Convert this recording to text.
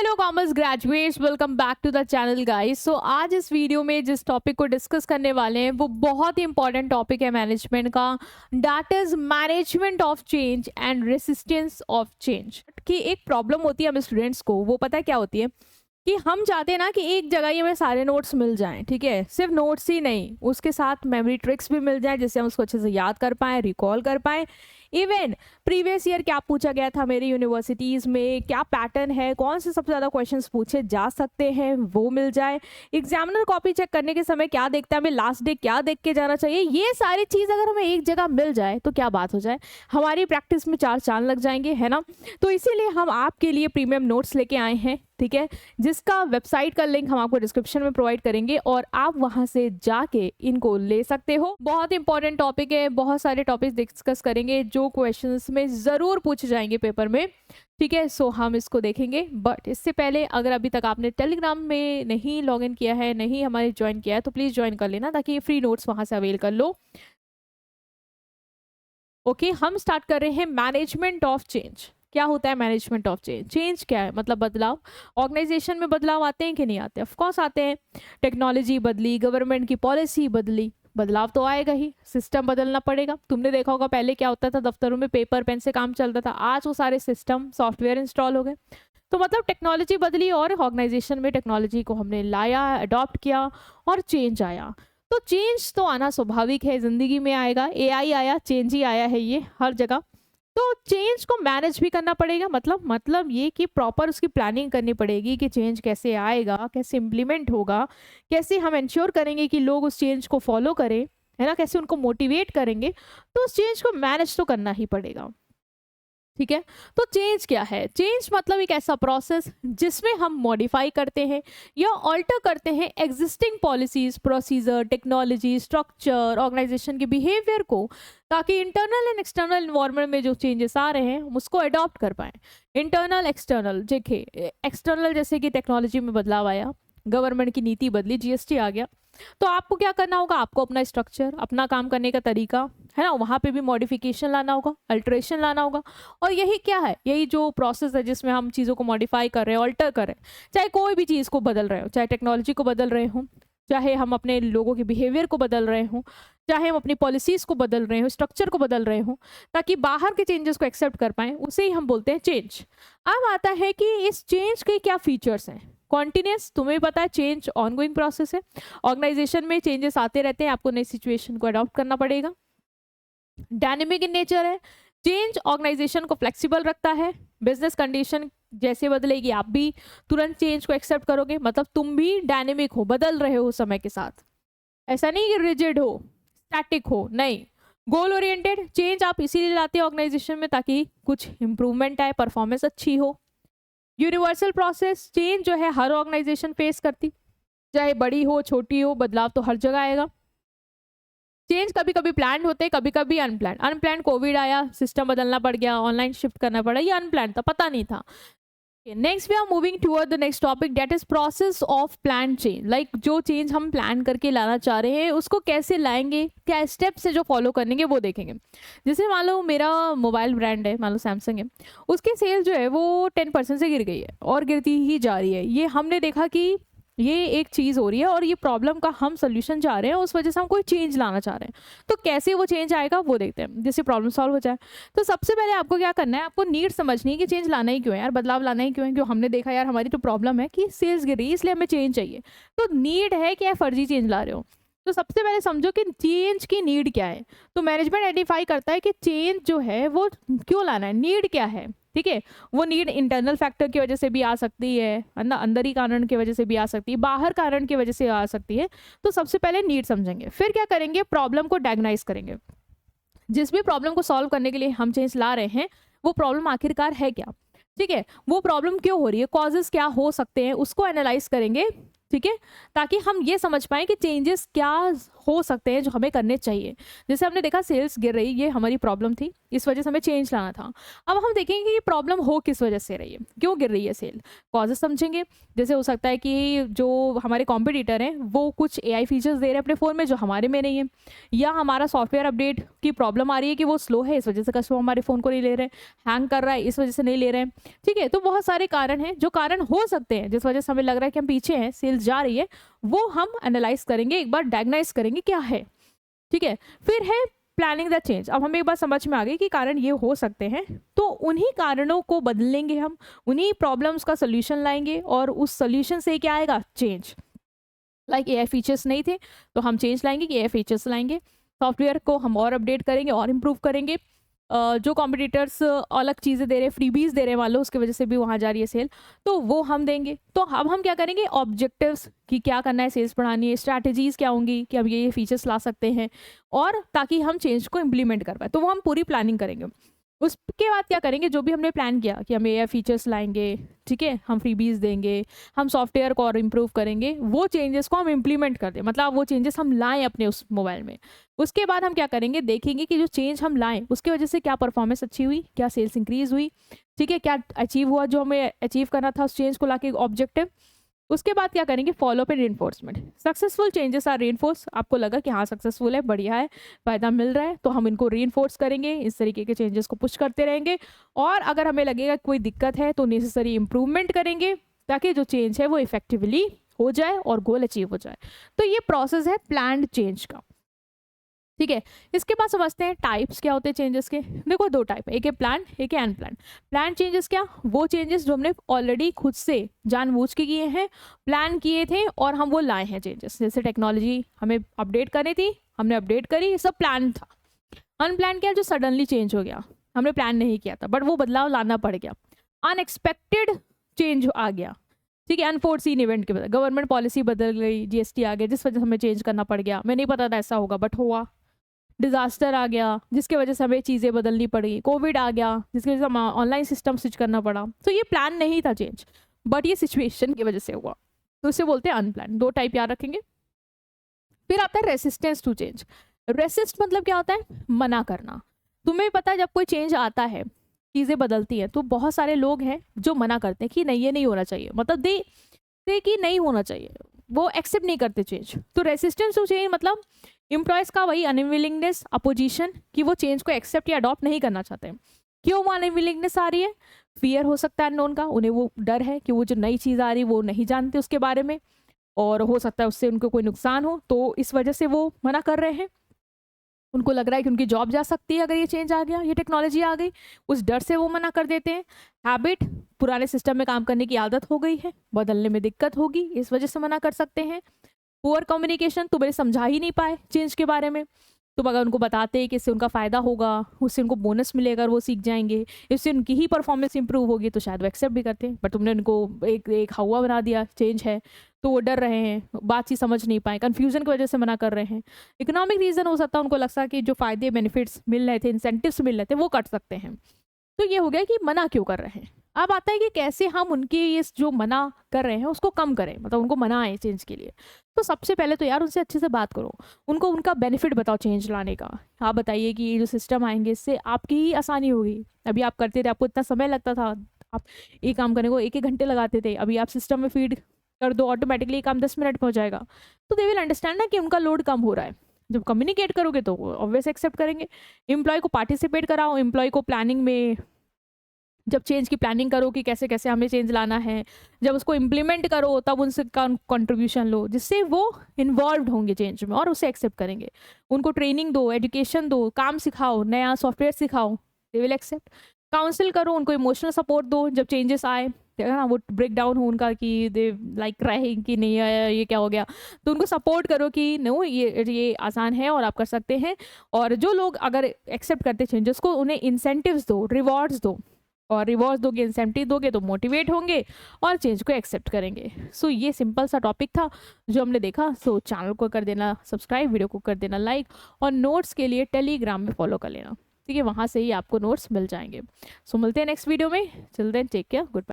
Hello commerce graduates, welcome back to the channel guys. So आज इस video में जिस टॉपिक को डिस्कस करने वाले हैं वो बहुत ही इंपॉर्टेंट टॉपिक है मैनेजमेंट का। That is management of change and resistance of change. कि एक प्रॉब्लम होती है हमें स्टूडेंट्स को, वो पता है क्या होती है कि हम चाहते हैं ना कि एक जगह ही हमें सारे नोट्स मिल जाएं। ठीक है, सिर्फ नोट्स ही नहीं, उसके साथ मेमोरी ट्रिक्स भी मिल जाए जिससे हम उसको अच्छे से याद कर पाएं, रिकॉल कर पाएं। इवन प्रीवियस ईयर क्या पूछा गया था मेरी यूनिवर्सिटीज़ में, क्या पैटर्न है, कौन से सबसे ज़्यादा क्वेश्चंस पूछे जा सकते हैं, वो मिल जाए। एग्जामिनर कॉपी चेक करने के समय क्या देखता है, हमें लास्ट डे क्या देख के जाना चाहिए, ये सारी चीज़ अगर हमें एक जगह मिल जाए तो क्या बात हो जाए, हमारी प्रैक्टिस में चार चांद लग जाएंगे, है ना। तो इसीलिए हम आपके लिए प्रीमियम नोट्स लेके आए हैं, ठीक है, जिसका वेबसाइट का लिंक हम आपको डिस्क्रिप्शन में प्रोवाइड करेंगे और आप वहां से जाके इनको ले सकते हो। बहुत इंपॉर्टेंट टॉपिक है, बहुत सारे टॉपिक्स डिस्कस करेंगे जो क्वेश्चंस में ज़रूर पूछे जाएंगे पेपर में। ठीक है, सो हम इसको देखेंगे। बट इससे पहले अगर अभी तक आपने टेलीग्राम में नहीं लॉगिन किया है, नहीं हमारे ज्वाइन किया है, तो प्लीज़ ज्वाइन कर लेना ताकि ये फ्री नोट्स वहाँ से अवेल कर लो। ओके, हम स्टार्ट कर रहे हैं मैनेजमेंट ऑफ चेंज। क्या होता है मैनेजमेंट ऑफ चेंज? चेंज क्या है? मतलब बदलाव। ऑर्गेनाइजेशन में बदलाव आते हैं कि नहीं आते? ऑफ कोर्स आते हैं। टेक्नोलॉजी बदली, गवर्नमेंट की पॉलिसी बदली, बदलाव तो आएगा ही, सिस्टम बदलना पड़ेगा। तुमने देखा होगा पहले क्या होता था, दफ्तरों में पेपर पेन से काम चलता था, आज वो सारे सिस्टम सॉफ्टवेयर इंस्टॉल हो गए। तो मतलब टेक्नोलॉजी बदली और ऑर्गेनाइजेशन में टेक्नोलॉजी को हमने लाया, अडॉप्ट किया और चेंज आया। तो चेंज तो आना स्वाभाविक है, जिंदगी में आएगा। एआई आया, चेंज ही आया है ये हर जगह। तो चेंज को मैनेज भी करना पड़ेगा, मतलब ये कि प्रॉपर उसकी प्लानिंग करनी पड़ेगी कि चेंज कैसे आएगा, कैसे इम्प्लीमेंट होगा, कैसे हम इंश्योर करेंगे कि लोग उस चेंज को फॉलो करें, है ना, कैसे उनको मोटिवेट करेंगे। तो उस चेंज को मैनेज तो करना ही पड़ेगा। ठीक है, तो चेंज क्या है? चेंज मतलब एक ऐसा प्रोसेस जिसमें हम मॉडिफाई करते हैं या ऑल्टर करते हैं existing policies, procedure, technology, structure, organisation के बिहेवियर को, ताकि इंटरनल एंड एक्सटर्नल इन्वायरमेंट में जो चेंजेस आ रहे हैं हम उसको अडॉप्ट कर पाएं। Internal, external. देखिए, एक्सटर्नल जैसे कि टेक्नोलॉजी में बदलाव आया, गवर्नमेंट की नीति बदली, जीएसटी आ गया, तो आपको क्या करना होगा? आपको अपना स्ट्रक्चर, अपना काम करने का तरीका, है ना, वहाँ पे भी मॉडिफिकेशन लाना होगा, अल्टरेशन लाना होगा। और यही क्या है? यही जो प्रोसेस है जिसमें हम चीज़ों को मॉडिफाई कर रहे हैं, ऑल्टर कर रहे हैं। चाहे कोई भी चीज़ को बदल रहे हो, चाहे टेक्नोलॉजी को बदल रहे हो, चाहे हम अपने लोगों के बिहेवियर को बदल रहे हों, चाहे हम अपनी पॉलिसीज़ को बदल रहे हो, स्ट्रक्चर को बदल रहे हो, ताकि बाहर के चेंजेस को एक्सेप्ट कर पाएँ, उसे ही हम बोलते हैं चेंज। अब आता है कि इस चेंज के क्या फीचर्स हैं। कॉन्टिन्यूस, तुम्हें पता है चेंज ऑनगोइंग प्रोसेस है। ऑर्गेनाइजेशन में चेंजेस आते रहते हैं, आपको नई सिचुएशन को अडॉप्ट करना पड़ेगा। डायनेमिक इन नेचर है, चेंज ऑर्गेनाइजेशन को फ्लेक्सिबल रखता है। बिजनेस कंडीशन जैसे बदलेगी आप भी तुरंत चेंज को एक्सेप्ट करोगे, मतलब तुम भी डायनेमिक हो, बदल रहे हो समय के साथ। ऐसा नहीं कि रिजिड हो, स्टैटिक हो, नहीं। गोल ओरिएंटेड चेंज आप इसीलिए लाते हैं ऑर्गेनाइजेशन में ताकि कुछ इंप्रूवमेंट आए, परफॉर्मेंस अच्छी हो। यूनिवर्सल प्रोसेस, चेंज जो है हर ऑर्गेनाइजेशन फेस करती, चाहे बड़ी हो छोटी हो, बदलाव तो हर जगह आएगा। चेंज कभी कभी प्लान होते हैं, कभी कभी अनप्लान। अनप्लान कोविड आया, सिस्टम बदलना पड़ गया, ऑनलाइन शिफ्ट करना पड़ा, ये अनप्लान था, पता नहीं था। Next we are moving toward the next topic, that is process of plan change. Like जो चेंज हम प्लान करके लाना चाह रहे हैं उसको कैसे लाएंगे, क्या स्टेप्स है जो फॉलो करेंगे वो देखेंगे। जैसे मान लो मेरा मोबाइल ब्रांड है, मान लो सैमसंग है, उसकी सेल जो है वो 10% से गिर गई है और गिरती ही जा रही है। ये हमने देखा कि ये एक चीज़ हो रही है और ये प्रॉब्लम का हम सोल्यूशन चाह रहे हैं, उस वजह से हम कोई चेंज लाना चाह रहे हैं। तो कैसे वो चेंज आएगा वो देखते हैं, जिससे प्रॉब्लम सॉल्व हो जाए। तो सबसे पहले आपको क्या करना है, आपको नीड समझनी है कि चेंज लाना ही क्यों है यार, बदलाव लाना ही क्यों है। क्यों? हमने देखा यार हमारी तो प्रॉब्लम है कि सेल्स गिर रही है, इसलिए हमें चेंज चाहिए। तो नीड है कि फर्जी चेंज ला रहे हो। तो सबसे पहले समझो कि चेंज की नीड क्या है। तो मैनेजमेंट आइडेंटिफाई करता है कि चेंज जो है वो क्यों लाना है, नीड क्या है। ठीक है, वो नीड इंटरनल फैक्टर की वजह से भी आ सकती है, अंदरी कारण की वजह से भी आ सकती है, बाहर कारण की वजह से आ सकती है। तो सबसे पहले नीड समझेंगे, फिर क्या करेंगे, प्रॉब्लम को डायग्नाइज करेंगे। जिस भी प्रॉब्लम को सॉल्व करने के लिए हम चेंज ला रहे हैं वो प्रॉब्लम आखिरकार है क्या। ठीक है, वो प्रॉब्लम क्यों हो रही है, कॉजेस क्या हो सकते हैं, उसको एनालाइज करेंगे। ठीक है, ताकि हम ये समझ पाएं कि चेंजेस क्या हो सकते हैं जो हमें करने चाहिए। जैसे हमने देखा सेल्स गिर रही, ये हमारी प्रॉब्लम थी, इस वजह से हमें चेंज लाना था। अब हम देखेंगे कि ये प्रॉब्लम हो किस वजह से रही है, क्यों गिर रही है सेल, कॉजेस समझेंगे। जैसे हो सकता है कि जो हमारे कॉम्पिटिटर हैं वो कुछ AI फीचर्स दे रहे हैं अपने फ़ोन में जो हमारे में नहीं है, या हमारा सॉफ्टवेयर अपडेट की प्रॉब्लम आ रही है कि वो स्लो है, इस वजह से कस्टमर हमारे फ़ोन को नहीं ले रहे हैं, हैंग कर रहा है इस वजह से नहीं ले रहे हैं। ठीक है, तो बहुत सारे कारण हैं जो कारण हो सकते हैं जिस वजह से हमें लग रहा है कि हम पीछे हैं, सेल्स जा रही है, वो हम एनालाइज करेंगे, एक बार डायग्नाइज करेंगे क्या है। ठीक है, फिर है प्लानिंग द चेंज। अब हमें एक बात समझ में आ गई कि कारण ये हो सकते हैं, तो उन्हीं कारणों को बदलेंगे हम, उन्हीं प्रॉब्लम्स का सोल्यूशन लाएंगे, और उस सोल्यूशन से क्या आएगा, चेंज। लाइक AI फीचर्स नहीं थे तो हम चेंज लाएंगे कि AI फीचर्स लाएंगे, सॉफ्टवेयर को हम और अपडेट करेंगे और इम्प्रूव करेंगे। जो कॉम्पिटिटर्स अलग चीज़ें दे रहे हैं, फ्रीबीज दे रहे हैं मान लो, उसकी वजह से भी वहाँ जा रही है सेल, तो वो हम देंगे। तो अब हम क्या करेंगे, ऑब्जेक्टिव्स कि क्या करना है, सेल्स बढ़ानी है, स्ट्रैटेजीज क्या होंगी कि हम ये फीचर्स ला सकते हैं, और ताकि हम चेंज को इम्प्लीमेंट कर पाए, तो वो हम पूरी प्लानिंग करेंगे। उसके बाद क्या करेंगे, जो भी हमने प्लान किया कि हम AI फीचर्स लाएंगे, ठीक है, हम फ्रीबीज देंगे, हम सॉफ्टवेयर को और इम्प्रूव करेंगे, वो चेंजेस को हम इम्प्लीमेंट कर दें, मतलब वो चेंजेस हम लाएं अपने उस मोबाइल में। उसके बाद हम क्या करेंगे, देखेंगे कि जो चेंज हम लाएं उसकी वजह से क्या परफॉर्मेंस अच्छी हुई, क्या सेल्स इंक्रीज हुई, ठीक है, क्या अचीव हुआ जो हमें अचीव करना था उस चेंज को लाके ऑब्जेक्टिव। उसके बाद क्या करेंगे, follow up and reinforcement. Successful changes are reinforce, आपको लगा कि हाँ सक्सेसफुल है, बढ़िया है, फायदा मिल रहा है, तो हम इनको रीइंफोर्स करेंगे, इस तरीके के चेंजेस को पुश करते रहेंगे, और अगर हमें लगेगा कोई दिक्कत है तो नेसेसरी इंप्रूवमेंट करेंगे, ताकि जो चेंज है वो इफेक्टिवली हो जाए और गोल अचीव हो जाए। तो ये प्रोसेस है प्लान्ड चेंज का। ठीक है, इसके बाद समझते हैं टाइप्स क्या होते हैं चेंजेस के। देखो दो टाइप है, एक है प्लान, एक है अनप्लान। प्लान चेंजेस क्या, वो चेंजेस जो हमने ऑलरेडी खुद से जानबूझ के किए हैं, प्लान किए थे और हम वो लाए हैं चेंजेस। जैसे टेक्नोलॉजी हमें अपडेट करनी थी, हमने अपडेट करी, ये सब प्लान था। अनप्लान क्या, जो सडनली चेंज हो गया, हमने प्लान नहीं किया था बट वो बदलाव लाना पड़ गया, अनएक्सपेक्टेड चेंज आ गया। ठीक है, अनफोर्सीन इवेंट के वजह, गवर्नमेंट पॉलिसी बदल गई, GST आ गया जिस वजह से हमें चेंज करना पड़ गया, मैं नहीं पता था ऐसा होगा बट हुआ। डिजास्टर आ गया जिसकी वजह से हमें चीज़ें बदलनी पड़ी, कोविड आ गया जिसकी वजह से हम ऑनलाइन सिस्टम स्विच करना पड़ा। तो ये प्लान नहीं था चेंज, बट ये सिचुएशन की वजह से हुआ, तो इसे बोलते हैं अनप्लान। दो टाइप याद रखेंगे। फिर आता है रेसिस्टेंस टू चेंज। रेसिस्ट मतलब क्या होता है, मना करना। तुम्हें पता है जब कोई चेंज आता है, चीज़ें बदलती हैं, तो बहुत सारे लोग हैं जो मना करते हैं कि नहीं ये नहीं होना चाहिए, मतलब दे कि नहीं होना चाहिए, वो एक्सेप्ट नहीं करते चेंज। तो रेसिस्टेंस टू चेंज मतलब एम्प्लॉयज़ का वही अनविलिंगनेस, अपोजिशन, कि वो चेंज को एक्सेप्ट या अडॉप्ट नहीं करना चाहते। क्यों वो अनविलिंगनेस आ रही है, फियर हो सकता है अननोन का, उन्हें वो डर है कि वो जो नई चीज़ आ रही है वो नहीं जानते उसके बारे में, और हो सकता है उससे उनको कोई नुकसान हो, तो इस वजह से वो मना कर रहे हैं। उनको लग रहा है कि उनकी जॉब जा सकती है अगर ये चेंज आ गया, ये टेक्नोलॉजी आ गई, उस डर से वो मना कर देते हैं। हैबिट, पुराने सिस्टम में काम करने की आदत हो गई है, बदलने में दिक्कत होगी, इस वजह से मना कर सकते हैं। पुअर कम्युनिकेशन, तुम्हें समझा ही नहीं पाए चेंज के बारे में, तुम अगर उनको बताते हैं कि इससे उनका फ़ायदा होगा, उससे उनको बोनस मिलेगा, वो सीख जाएंगे, इससे उनकी ही परफॉर्मेंस इंप्रूव होगी, तो शायद वो एक्सेप्ट भी करते हैं, बट तुमने उनको एक हवा बना दिया, चेंज है, तो वो डर रहे हैं, बात चीज़ समझ नहीं पाए, कन्फ्यूजन की वजह से मना कर रहे हैं। इकोनॉमिक रीज़न हो सकता है, उनको लगता है कि जो फ़ायदे बेनिफिट्स मिल रहे थे, इंसेंटिव्स मिल रहे थे, वो कट सकते हैं। तो ये हो गया कि मना क्यों कर रहे हैं। अब आता है कि कैसे हम उनके ये जो मना कर रहे हैं उसको कम करें, मतलब उनको मनाएं चेंज के लिए। तो सबसे पहले तो यार उनसे अच्छे से बात करो, उनको उनका बेनिफिट बताओ चेंज लाने का। आप बताइए कि ये जो सिस्टम आएंगे इससे आपकी ही आसानी होगी। अभी आप करते थे, आपको इतना समय लगता था, आप एक काम करने को 1-1 घंटे लगाते थे, अभी आप सिस्टम में फीड कर दो, ऑटोमेटिकली काम 10 मिनट में हो जाएगा। तो दे विल अंडरस्टैंड ना कि उनका लोड कम हो रहा है। जब कम्युनिकेट करोगे तो ऑब्वियस एक्सेप्ट करेंगे। एम्प्लॉय को पार्टिसिपेट कराओ, एम्प्लॉय को प्लानिंग में, जब चेंज की प्लानिंग करो कि कैसे कैसे हमें चेंज लाना है, जब उसको इम्प्लीमेंट करो तब उनसे कंट्रीब्यूशन लो, जिससे वो इन्वॉल्व होंगे चेंज में और उसे एक्सेप्ट करेंगे। उनको ट्रेनिंग दो, एजुकेशन दो, काम सिखाओ, नया सॉफ्टवेयर सिखाओ, दे विल एक्सेप्ट। काउंसिल करो, उनको इमोशनल सपोर्ट दो जब चेंजेस आए, ना वो ब्रेक डाउन हो उनका कि दे लाइक रहे कि नहीं आया, ये क्या हो गया, तो उनको सपोर्ट करो कि नो ये आसान है और आप कर सकते हैं। और जो लोग अगर एक्सेप्ट करते चेंजेस को, उन्हें इंसेंटिव्स दो, रिवॉर्ड्स दो, और रिवॉर्ड दोगे, इंसेंटिव दोगे तो मोटिवेट होंगे और चेंज को एक्सेप्ट करेंगे। सो ये सिंपल सा टॉपिक था जो हमने देखा। सो चैनल को कर देना सब्सक्राइब, वीडियो को कर देना लाइक, और नोट्स के लिए टेलीग्राम में फॉलो कर लेना, ठीक है, वहाँ से ही आपको नोट्स मिल जाएंगे। सो मिलते हैं नेक्स्ट वीडियो में, chill then take care, good bye.